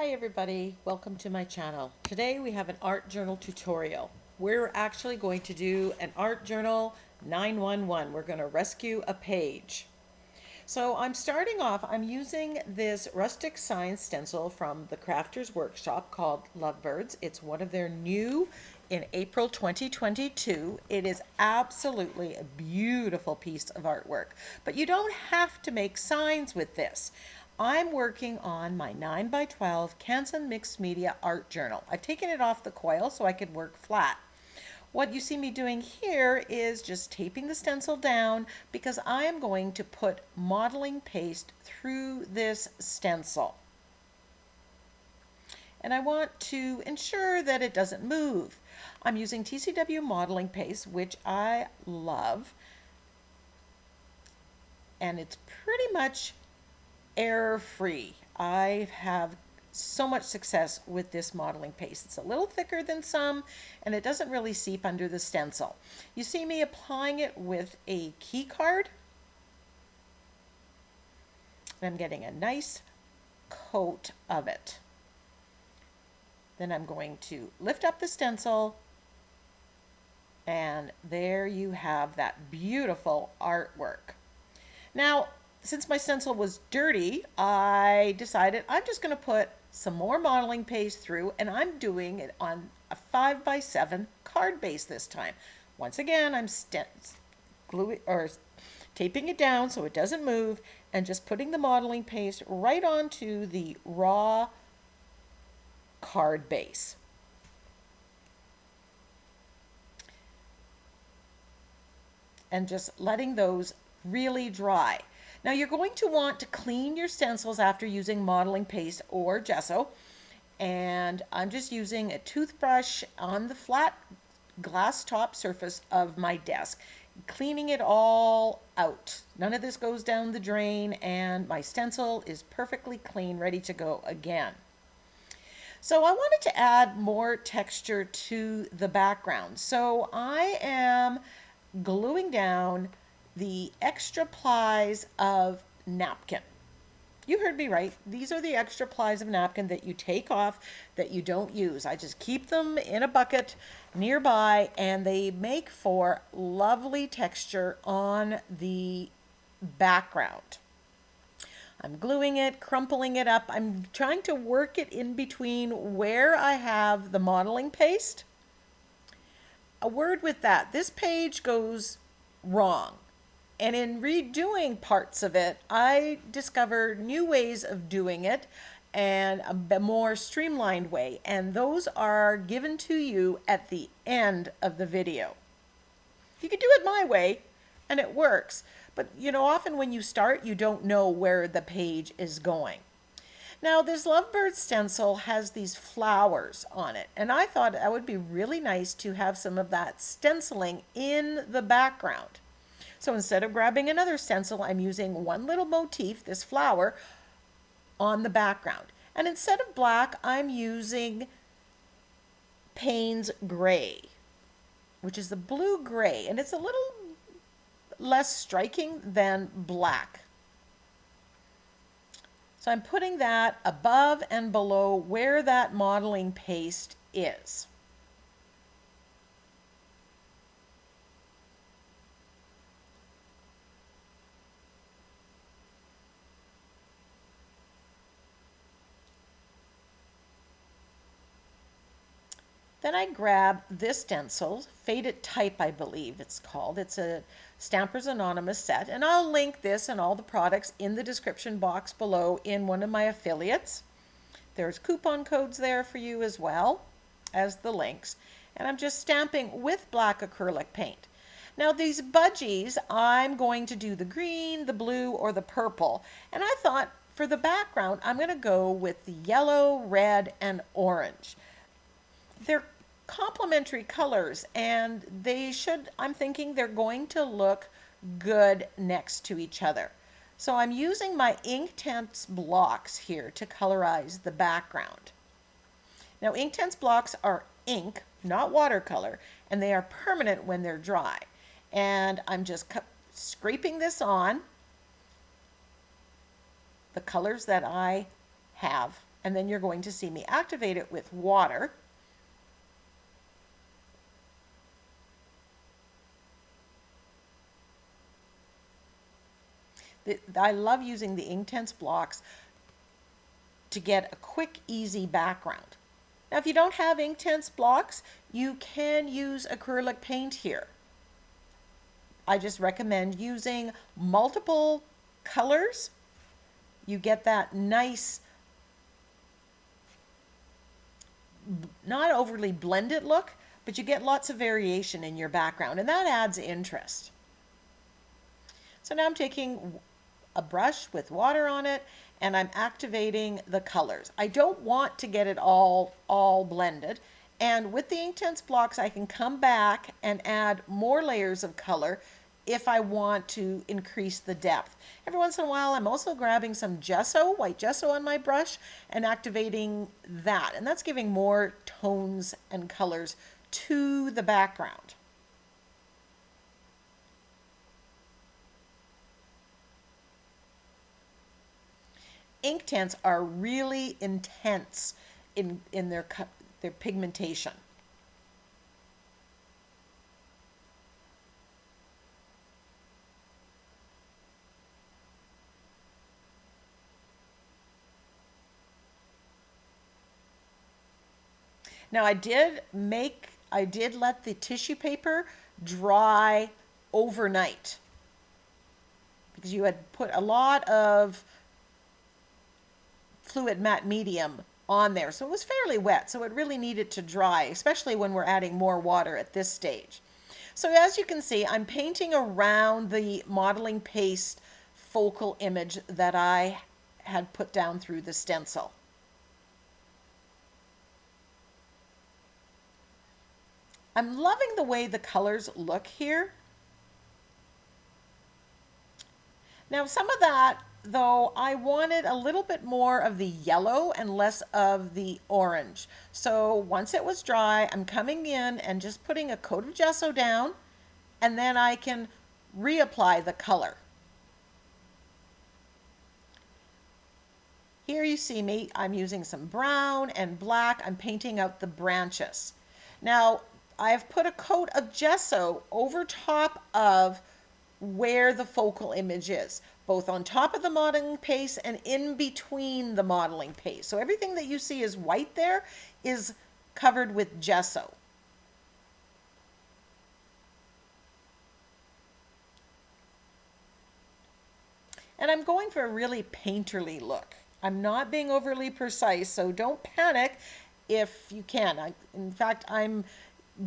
Hi everybody, welcome to my channel. Today we have an art journal tutorial. We're actually going to do an art journal 911. We're going to rescue a page. So I'm starting off, I'm using this rustic science stencil from the Crafters Workshop called Lovebirds. It's one of their new in April 2022. It is absolutely a beautiful piece of artwork, but you don't have to make signs with this. I'm working on my 9x12 Canson Mixed Media Art Journal. I've taken it off the coil so I could work flat. What you see me doing here is just taping the stencil down because I am going to put modeling paste through this stencil. And I want to ensure that it doesn't move. I'm using TCW modeling paste, which I love. And it's pretty much error-free. I have so much success with this modeling paste. It's a little thicker than some, and it doesn't really seep under the stencil. You see me applying it with a key card. I'm getting a nice coat of it. Then I'm going to lift up the stencil, and there you have that beautiful artwork. Now, since my stencil was dirty, I decided I'm just going to put some more modeling paste through, and I'm doing it on a 5x7 card base this time. Once again, I'm taping it down so it doesn't move, and just putting the modeling paste right onto the raw card base. And just letting those really dry. Now you're going to want to clean your stencils after using modeling paste or gesso, and I'm just using a toothbrush on the flat glass top surface of my desk, cleaning it all out. None of this goes down the drain, and my stencil is perfectly clean, ready to go again. So I wanted to add more texture to the background, so I am gluing down the extra plies of napkin. You heard me right. These are the extra plies of napkin that you take off, that you don't use. I just keep them in a bucket nearby, and they make for lovely texture on the background. I'm gluing it, crumpling it up. I'm trying to work it in between where I have the modeling paste. A word with that, this page goes wrong. And in redoing parts of it, I discovered new ways of doing it and a more streamlined way. And those are given to you at the end of the video. You can do it my way, and it works. But you know, often when you start, you don't know where the page is going. Now, this Lovebird stencil has these flowers on it, and I thought that would be really nice to have some of that stenciling in the background. So instead of grabbing another stencil, I'm using one little motif, this flower, on the background. And instead of black, I'm using Payne's Gray, which is the blue-gray, and it's a little less striking than black. So I'm putting that above and below where that modeling paste is. Then I grab this stencil, Faded Type I believe it's called. It's a Stampers Anonymous set, and I'll link this and all the products in the description box below in one of my affiliates. There's coupon codes there for you as well as the links. And I'm just stamping with black acrylic paint. Now these budgies, I'm going to do the green, the blue, or the purple. And I thought for the background, I'm going to go with the yellow, red, and orange. They're complementary colors, and I'm thinking they're going to look good next to each other. So I'm using my Inktense Blocks here to colorize the background. Now Inktense Blocks are ink, not watercolor, and they are permanent when they're dry. And I'm just scraping this on the colors that I have and then you're going to see me activate it with water. I love using the Inktense blocks to get a quick, easy background. Now, if you don't have Inktense blocks, you can use acrylic paint here. I just recommend using multiple colors. You get that nice, not overly blended look, but you get lots of variation in your background, and that adds interest. So now I'm taking a brush with water on it, and I'm activating the colors. I don't want to get it all blended. And with the Inktense blocks, I can come back and add more layers of color if I want to increase the depth. Every once in a while, I'm also grabbing some gesso, white gesso on my brush, and activating that. And that's giving more tones and colors to the background. Inktense are really intense in their pigmentation. Now I did let the tissue paper dry overnight because you had put a lot of fluid matte medium on there, so it was fairly wet, so it really needed to dry, especially when we're adding more water at this stage. So as you can see, I'm painting around the modeling paste focal image that I had put down through the stencil. I'm loving the way the colors look here. Now some of that, though, I wanted a little bit more of the yellow and less of the orange. So once it was dry, I'm coming in and just putting a coat of gesso down, and then I can reapply the color. Here you see me, I'm using some brown and black. I'm painting out the branches. Now, I've put a coat of gesso over top of where the focal image is, both on top of the modeling paste and in between the modeling paste. So everything that you see is white there is covered with gesso. And I'm going for a really painterly look. I'm not being overly precise, so don't panic if you can. In fact, I'm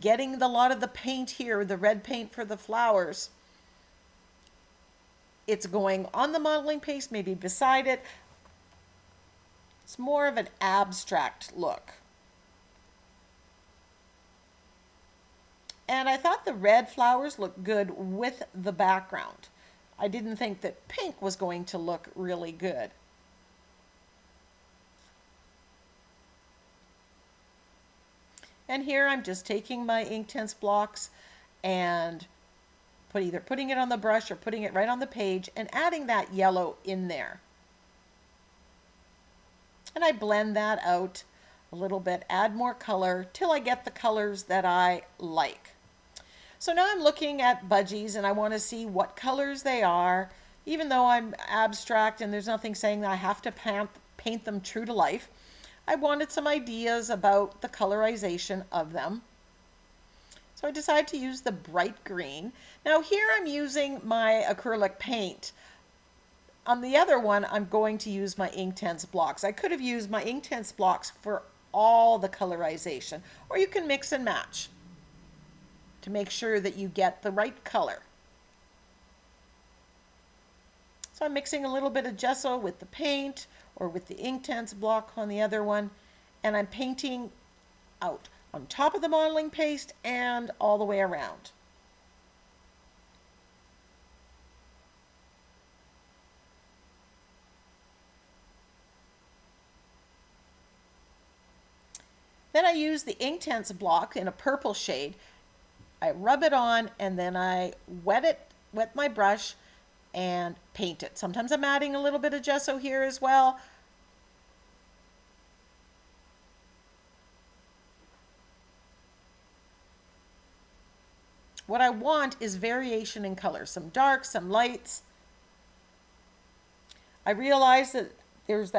getting a lot of the paint here, the red paint for the flowers. It's going on the modeling paste, maybe beside it. It's more of an abstract look. And I thought the red flowers looked good with the background. I didn't think that pink was going to look really good. And here I'm just taking my Inktense blocks and either putting it on the brush or putting it right on the page and adding that yellow in there. And I blend that out a little bit, add more color till I get the colors that I like. So now I'm looking at budgies and I want to see what colors they are, even though I'm abstract and there's nothing saying that I have to paint them true to life. I wanted some ideas about the colorization of them. So I decided to use the bright green. Now here I'm using my acrylic paint. On the other one, I'm going to use my Inktense blocks. I could have used my Inktense blocks for all the colorization, or you can mix and match to make sure that you get the right color. So I'm mixing a little bit of gesso with the paint or with the Inktense block on the other one, and I'm painting out on top of the modeling paste and all the way around. Then I use the Inktense block in a purple shade. I rub it on and then I wet my brush and paint it. Sometimes I'm adding a little bit of gesso here as well. What I want is variation in color, some darks, some lights. I realize that there's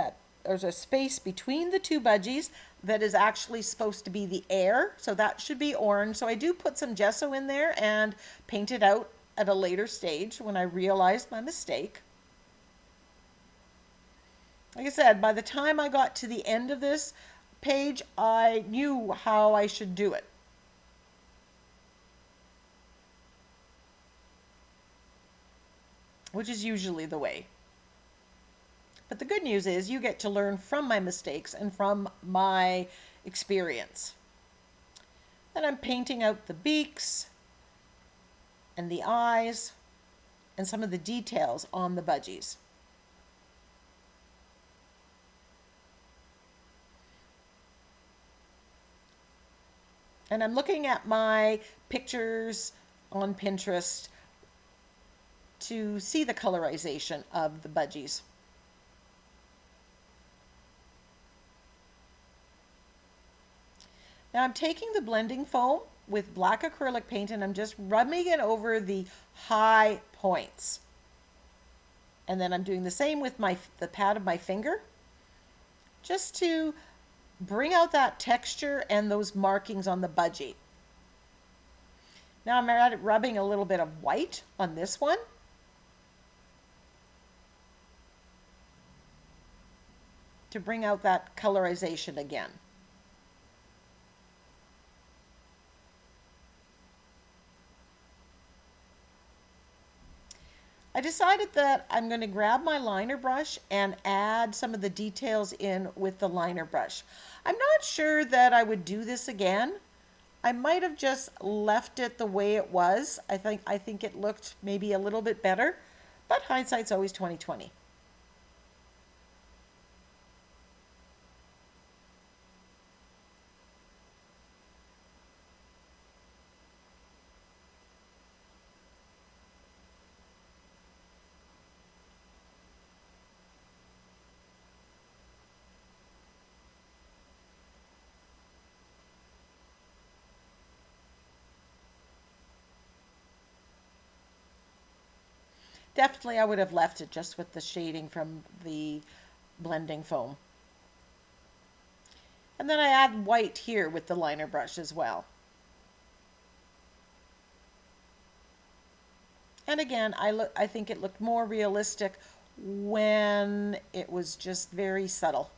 a space between the two budgies that is actually supposed to be the air, so that should be orange. So I do put some gesso in there and paint it out at a later stage when I realized my mistake. Like I said, by the time I got to the end of this page, I knew how I should do it. Which is usually the way. But the good news is you get to learn from my mistakes and from my experience. Then I'm painting out the beaks and the eyes and some of the details on the budgies. And I'm looking at my pictures on Pinterest to see the colorization of the budgies. Now I'm taking the blending foam with black acrylic paint and I'm just rubbing it over the high points. And then I'm doing the same with the pad of my finger, just to bring out that texture and those markings on the budgie. Now I'm rubbing a little bit of white on this one. To bring out that colorization again. I decided that I'm going to grab my liner brush and add some of the details in with the liner brush. I'm not sure that I would do this again. I might have just left it the way it was. I think it looked maybe a little bit better, but hindsight's always 20/20. Definitely I would have left it just with the shading from the blending foam. And then I add white here with the liner brush as well. And again, I think it looked more realistic when it was just very subtle.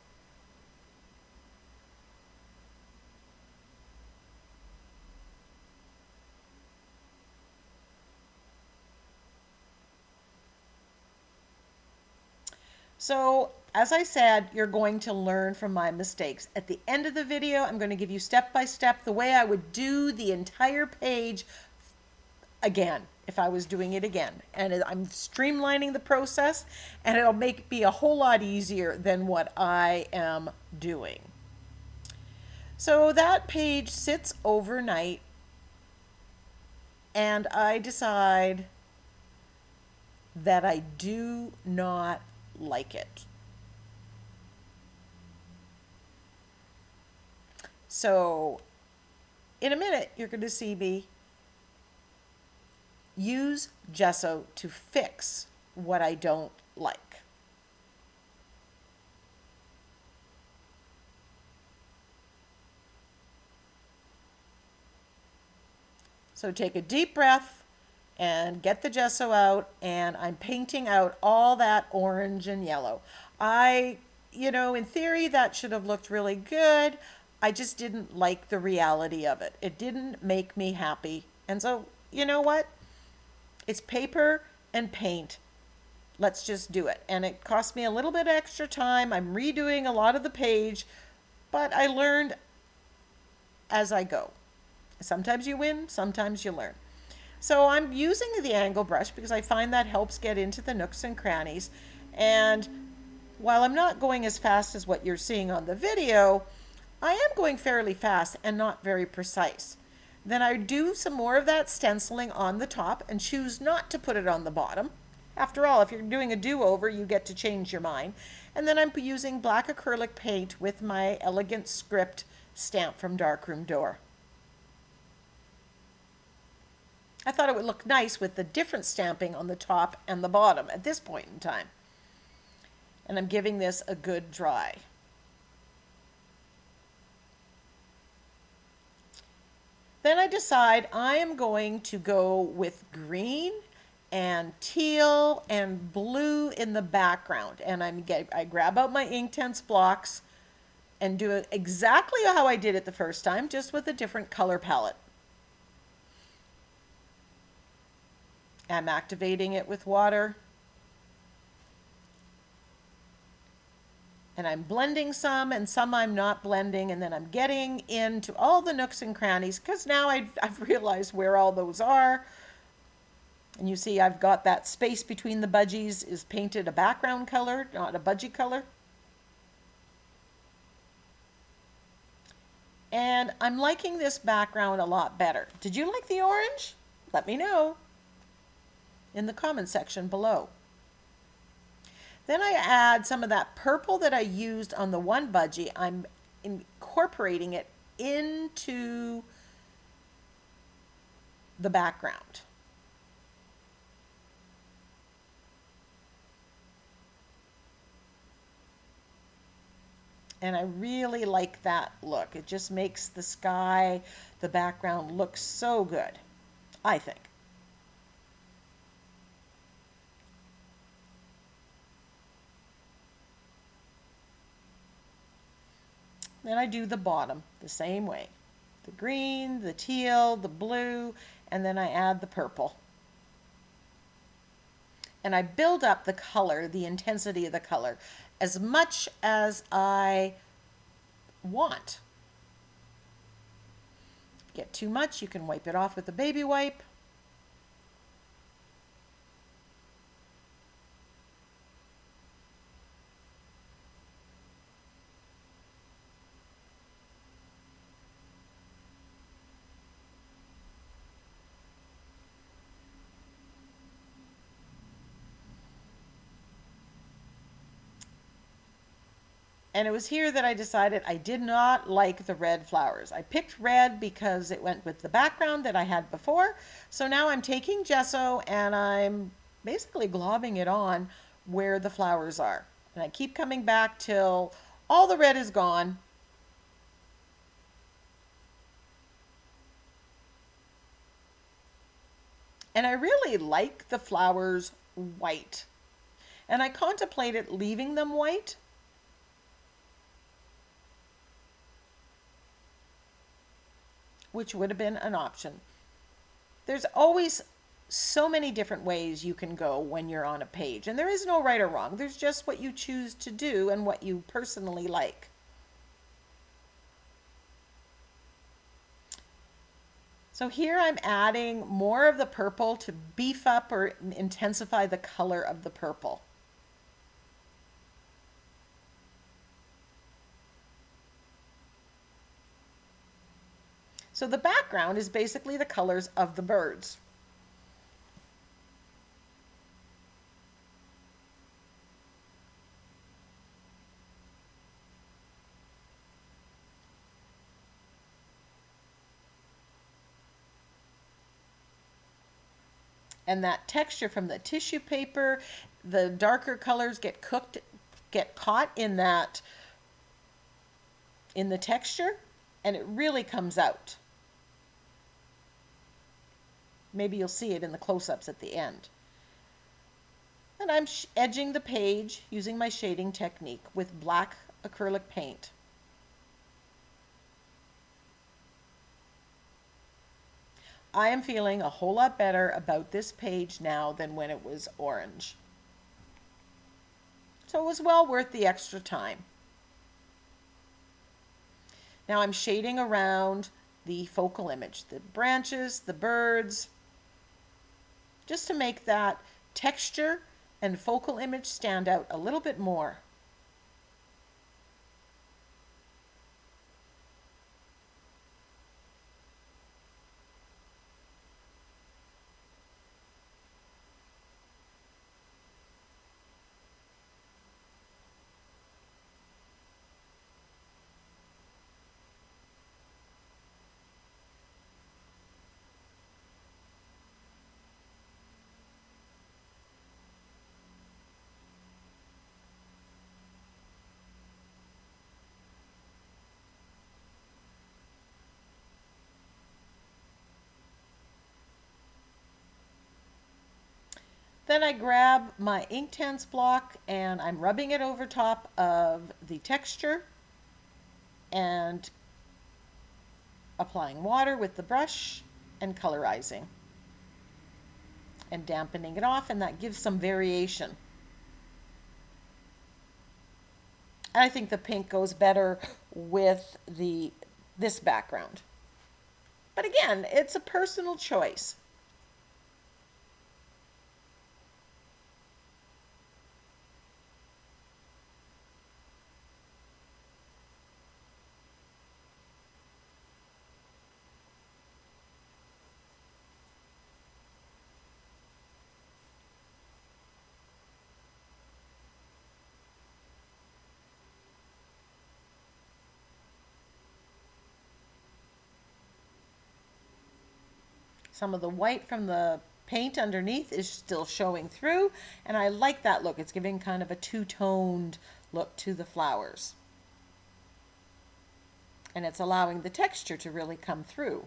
So, as I said, you're going to learn from my mistakes. At the end of the video, I'm going to give you step by step the way I would do the entire page again, if I was doing it again. And I'm streamlining the process, and it'll be a whole lot easier than what I am doing. So that page sits overnight, and I decide that I do not like it. So in a minute, you're going to see me use gesso to fix what I don't like. So take a deep breath and get the gesso out, and I'm painting out all that orange and yellow. In theory, that should have looked really good. I just didn't like the reality of it. It didn't make me happy. And so, you know what? It's paper and paint. Let's just do it. And it cost me a little bit extra time. I'm redoing a lot of the page, but I learned as I go. Sometimes you win, sometimes you learn. So I'm using the angle brush because I find that helps get into the nooks and crannies. And while I'm not going as fast as what you're seeing on the video, I am going fairly fast and not very precise. Then I do some more of that stenciling on the top and choose not to put it on the bottom. After all, if you're doing a do-over, you get to change your mind. And then I'm using black acrylic paint with my Elegant Script stamp from Darkroom door. I thought it would look nice with the different stamping on the top and the bottom at this point in time. And I'm giving this a good dry. Then I decide I am going to go with green and teal and blue in the background. And I grab out my Inktense blocks and do it exactly how I did it the first time, just with a different color palette. I'm activating it with water. And I'm blending some, and some I'm not blending, and then I'm getting into all the nooks and crannies, because now I've realized where all those are. And you see I've got that space between the budgies is painted a background color, not a budgie color. And I'm liking this background a lot better. Did you like the orange? Let me know in the comment section below. Then I add some of that purple that I used on the one budgie. I'm incorporating it into the background. And I really like that look. It just makes the sky, the background look so good, I think. Then I do the bottom the same way. The green, the teal, the blue, and then I add the purple. And I build up the color, the intensity of the color, as much as I want. Get too much, you can wipe it off with a baby wipe. And it was here that I decided I did not like the red flowers. I picked red because it went with the background that I had before. So now I'm taking gesso and I'm basically globbing it on where the flowers are. And I keep coming back till all the red is gone. And I really like the flowers white. And I contemplated leaving them white, which would have been an option. There's always so many different ways you can go when you're on a page, and there is no right or wrong. There's just what you choose to do and what you personally like. So here I'm adding more of the purple to beef up or intensify the color of the purple. So the background is basically the colors of the birds. And that texture from the tissue paper, the darker colors get caught in that, in the texture, and it really comes out. Maybe you'll see it in the close-ups at the end. And I'm edging the page using my shading technique with black acrylic paint. I am feeling a whole lot better about this page now than when it was orange. So it was well worth the extra time. Now I'm shading around the focal image, the branches, the birds, just to make that texture and focal image stand out a little bit more. Then I grab my Inktense block and I'm rubbing it over top of the texture and applying water with the brush and colorizing and dampening it off, and that gives some variation. I think the pink goes better with this background. But again, it's a personal choice. Some of the white from the paint underneath is still showing through, and I like that look. It's giving kind of a two-toned look to the flowers. And it's allowing the texture to really come through.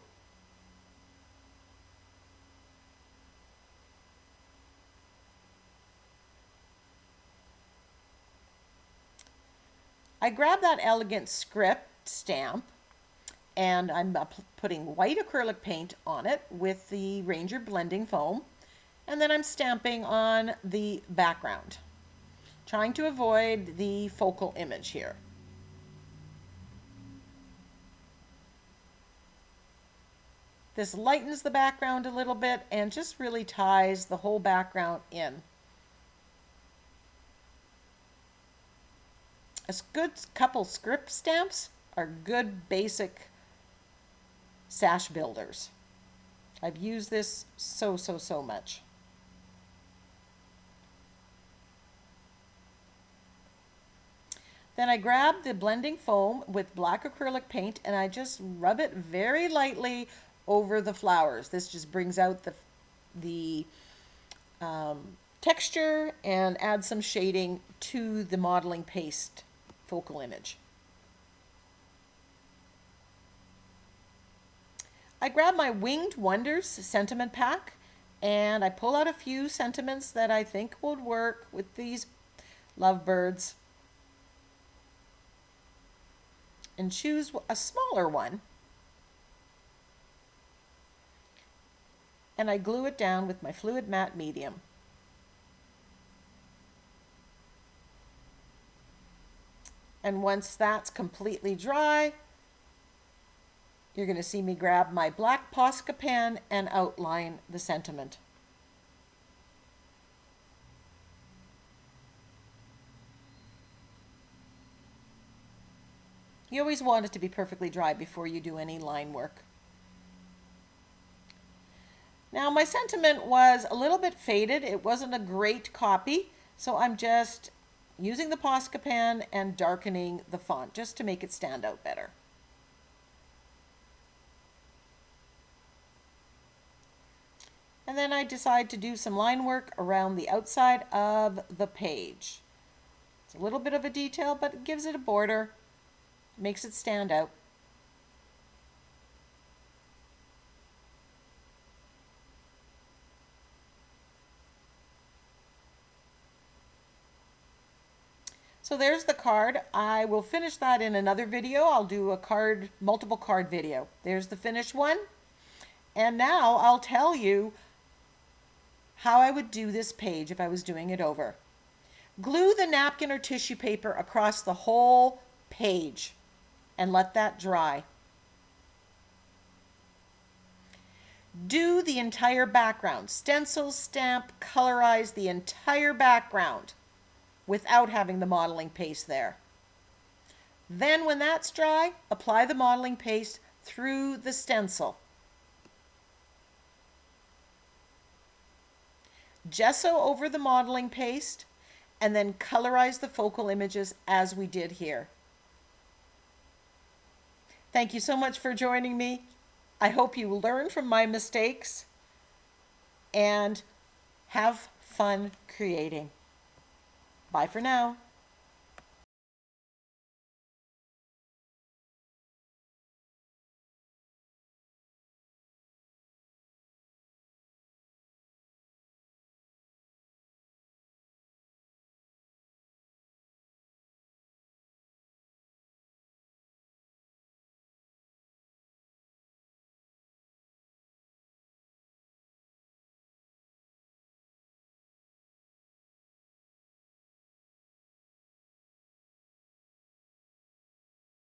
I grab that elegant script stamp and I'm putting white acrylic paint on it with the Ranger blending foam, and then I'm stamping on the background, trying to avoid the focal image here. This lightens the background a little bit and just really ties the whole background in. A good couple script stamps are good basic sash builders. I've used this so much. Then I grab the blending foam with black acrylic paint and I just rub it very lightly over the flowers. This just brings out the texture and adds some shading to the modeling paste focal image. I grab my Winged Wonders sentiment pack and I pull out a few sentiments that I think would work with these lovebirds and choose a smaller one. And I glue it down with my fluid matte medium. And once that's completely dry, you're going to see me grab my black Posca pen and outline the sentiment. You always want it to be perfectly dry before you do any line work. Now my sentiment was a little bit faded. It wasn't a great copy, so I'm just using the Posca pen and darkening the font just to make it stand out better. And then I decide to do some line work around the outside of the page. It's a little bit of a detail, but it gives it a border, makes it stand out. So there's the card. I will finish that in another video. I'll do a multiple card video. There's the finished one. And now I'll tell you how I would do this page if I was doing it over. Glue the napkin or tissue paper across the whole page and let that dry. Do the entire background. Stencil, stamp, colorize the entire background without having the modeling paste there. Then when that's dry, apply the modeling paste through the stencil. Gesso over the modeling paste and then colorize the focal images as we did here. Thank you so much for joining me. I hope you learn from my mistakes and have fun creating. Bye for now.